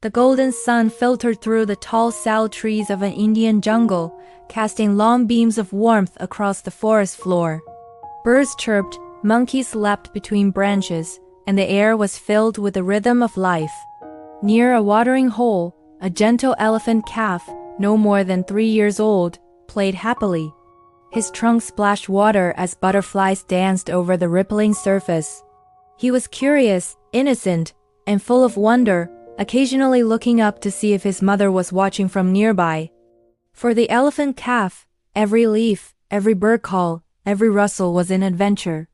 The golden sun filtered through the tall sal trees of an Indian jungle, casting long beams of warmth across the forest floor. Birds chirped, monkeys leapt between branches, and the air was filled with the rhythm of life. Near a watering hole, a gentle elephant calf, no more than 3 years old, played happily. His trunk splashed water as butterflies danced over the rippling surface. He was curious, innocent, and full of wonder, occasionally looking up to see if his mother was watching from nearby. For the elephant calf, every leaf, every bird call, every rustle was an adventure.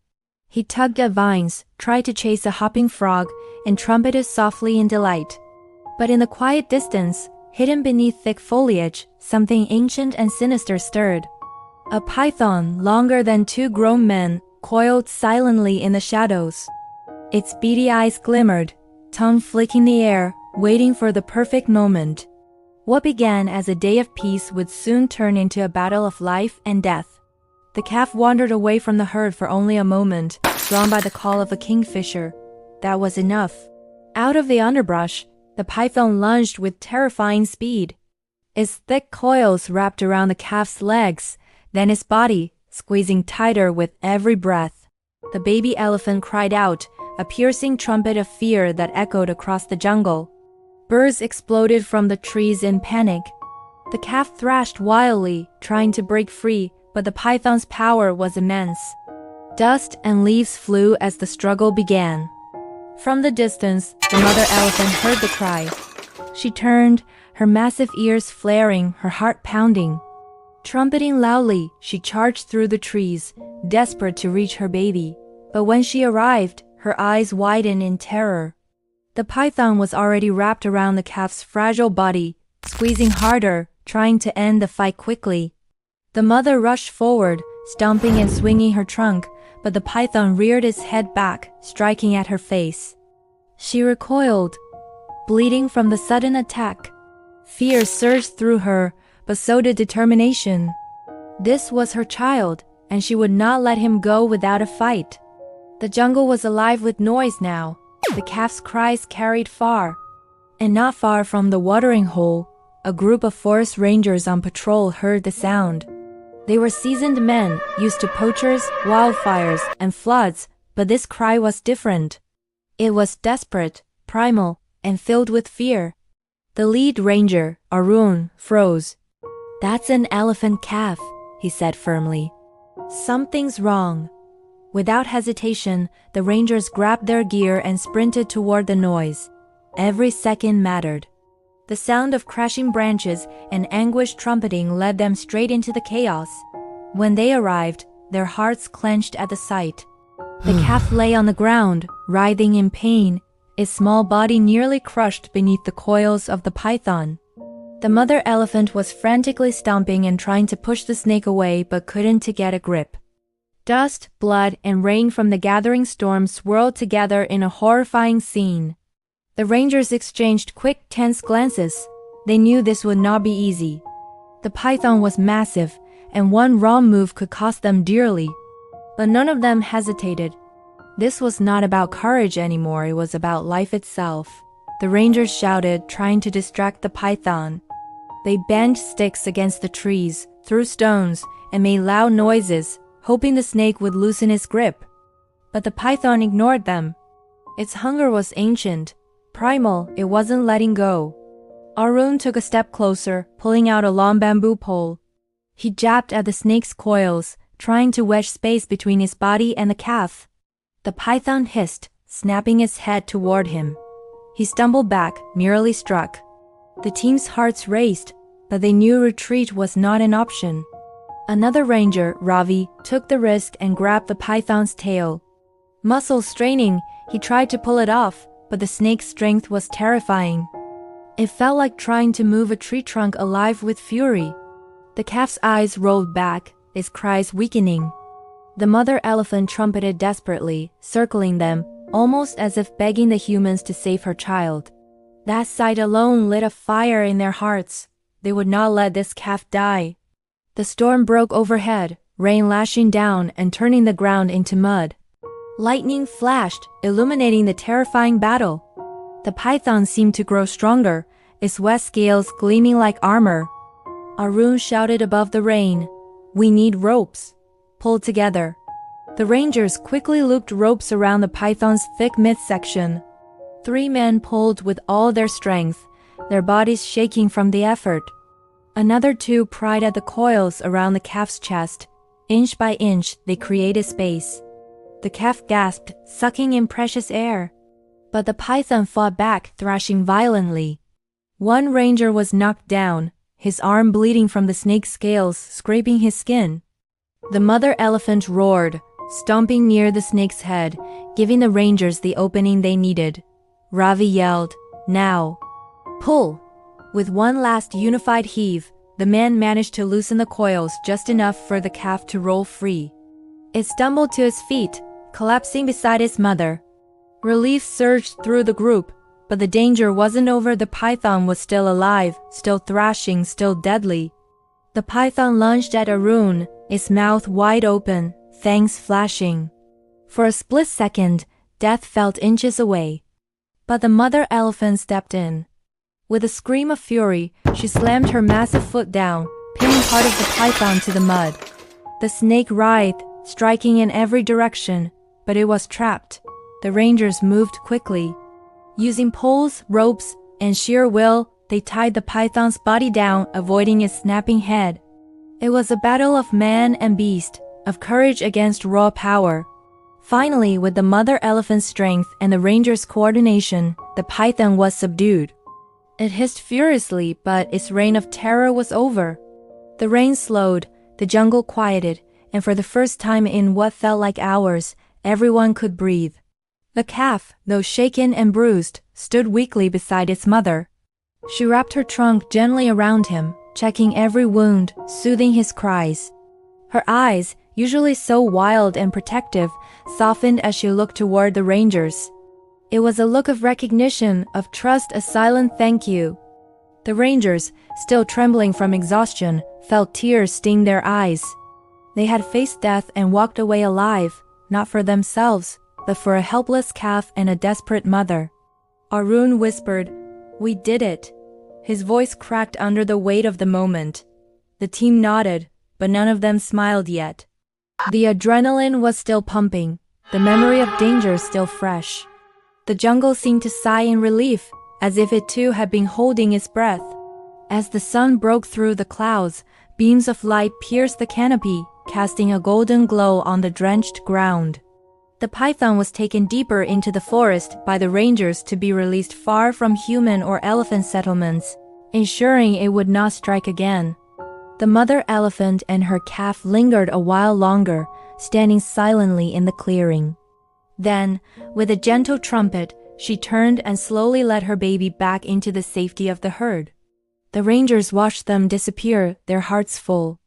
He tugged at vines, tried to chase a hopping frog, and trumpeted softly in delight. But in the quiet distance, hidden beneath thick foliage, something ancient and sinister stirred. A python, longer than 2 grown men, coiled silently in the shadows. Its beady eyes glimmered, tongue flicking the air, waiting for the perfect moment. What began as a day of peace would soon turn into a battle of life and death. The calf wandered away from the herd for only a moment, drawn by the call of a kingfisher. That was enough. Out of the underbrush, the python lunged with terrifying speed. Its thick coils wrapped around the calf's legs, then his body, squeezing tighter with every breath. The baby elephant cried out, a piercing trumpet of fear that echoed across the jungle. Birds exploded from the trees in panic. The calf thrashed wildly, trying to break free, but the python's power was immense. Dust and leaves flew as the struggle began. From the distance, the mother elephant heard the cry. She turned, her massive ears flaring, her heart pounding. Trumpeting loudly, she charged through the trees, desperate to reach her baby. But when she arrived, her eyes widened in terror. The python was already wrapped around the calf's fragile body, squeezing harder, trying to end the fight quickly. The mother rushed forward, stomping and swinging her trunk, but the python reared its head back, striking at her face. She recoiled, bleeding from the sudden attack. Fear surged through her, but so did determination. This was her child, and she would not let him go without a fight. The jungle was alive with noise now. The calf's cries carried far. And not far from the watering hole, a group of forest rangers on patrol heard the sound. They were seasoned men, used to poachers, wildfires, and floods, but this cry was different. It was desperate, primal, and filled with fear. The lead ranger, Arun, froze. "That's an elephant calf," he said firmly. "Something's wrong." Without hesitation, the rangers grabbed their gear and sprinted toward the noise. Every second mattered. The sound of crashing branches and anguished trumpeting led them straight into the chaos. When they arrived, their hearts clenched at the sight. The calf lay on the ground, writhing in pain, its small body nearly crushed beneath the coils of the python. The mother elephant was frantically stomping and trying to push the snake away but couldn't to get a grip. Dust, blood, and rain from the gathering storm swirled together in a horrifying scene. The rangers exchanged quick, tense glances. They knew this would not be easy. The python was massive, and one wrong move could cost them dearly. But none of them hesitated. This was not about courage anymore, it was about life itself. The rangers shouted, trying to distract the python. They banged sticks against the trees, threw stones, and made loud noises, hoping the snake would loosen its grip. But the python ignored them. Its hunger was ancient, primal, it wasn't letting go. Arun took a step closer, pulling out a long bamboo pole. He jabbed at the snake's coils, trying to wedge space between his body and the calf. The python hissed, snapping its head toward him. He stumbled back, nearly struck. The team's hearts raced, but they knew retreat was not an option. Another ranger, Ravi, took the risk and grabbed the python's tail. Muscles straining, he tried to pull it off, but the snake's strength was terrifying. It felt like trying to move a tree trunk alive with fury. The calf's eyes rolled back, its cries weakening. The mother elephant trumpeted desperately, circling them, almost as if begging the humans to save her child. That sight alone lit a fire in their hearts. They would not let this calf die. The storm broke overhead, rain lashing down and turning the ground into mud. Lightning flashed, illuminating the terrifying battle. The python seemed to grow stronger, its wet scales gleaming like armor. Arun shouted above the rain, "We need ropes. Pull together." The rangers quickly looped ropes around the python's thick midsection. 3 men pulled with all their strength, their bodies shaking from the effort. Another 2 pried at the coils around the calf's chest. Inch by inch, they created space. The calf gasped, sucking in precious air. But the python fought back, thrashing violently. One ranger was knocked down, his arm bleeding from the snake's scales scraping his skin. The mother elephant roared, stomping near the snake's head, giving the rangers the opening they needed. Ravi yelled, "Now! Pull!" With one last unified heave, the man managed to loosen the coils just enough for the calf to roll free. It stumbled to its feet, collapsing beside its mother. Relief surged through the group, but the danger wasn't over. The python was still alive, still thrashing, still deadly. The python lunged at Arun, its mouth wide open, fangs flashing. For a split second, death felt inches away. But the mother elephant stepped in. With a scream of fury, she slammed her massive foot down, pinning part of the python to the mud. The snake writhed, striking in every direction, but it was trapped. The rangers moved quickly. Using poles, ropes, and sheer will, they tied the python's body down, avoiding its snapping head. It was a battle of man and beast, of courage against raw power. Finally, with the mother elephant's strength and the rangers' coordination, the python was subdued. It hissed furiously, but its reign of terror was over. The rain slowed, the jungle quieted, and for the first time in what felt like hours, everyone could breathe. The calf, though shaken and bruised, stood weakly beside its mother. She wrapped her trunk gently around him, checking every wound, soothing his cries. Her eyes, usually so wild and protective, softened as she looked toward the rangers. It was a look of recognition, of trust, a silent thank you. The rangers, still trembling from exhaustion, felt tears sting their eyes. They had faced death and walked away alive, not for themselves, but for a helpless calf and a desperate mother. Arun whispered, "We did it." His voice cracked under the weight of the moment. The team nodded, but none of them smiled yet. The adrenaline was still pumping, the memory of danger still fresh. The jungle seemed to sigh in relief, as if it too had been holding its breath. As the sun broke through the clouds, beams of light pierced the canopy, casting a golden glow on the drenched ground. The python was taken deeper into the forest by the rangers to be released far from human or elephant settlements, ensuring it would not strike again. The mother elephant and her calf lingered a while longer, standing silently in the clearing. Then, with a gentle trumpet, she turned and slowly led her baby back into the safety of the herd. The rangers watched them disappear, their hearts full.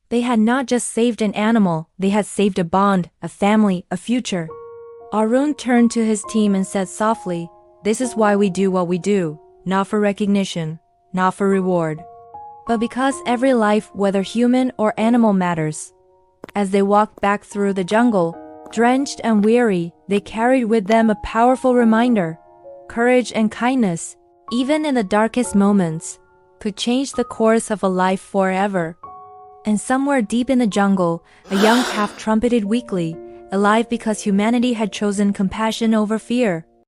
They had not just saved an animal, they had saved a bond, a family, a future. Arun turned to his team and said softly, "This is why we do what we do, not for recognition, not for reward, but because every life, whether human or animal, matters." As they walked back through the jungle, drenched and weary, they carried with them a powerful reminder. Courage and kindness, even in the darkest moments, could change the course of a life forever. And somewhere deep in the jungle, a young calf trumpeted weakly, alive because humanity had chosen compassion over fear.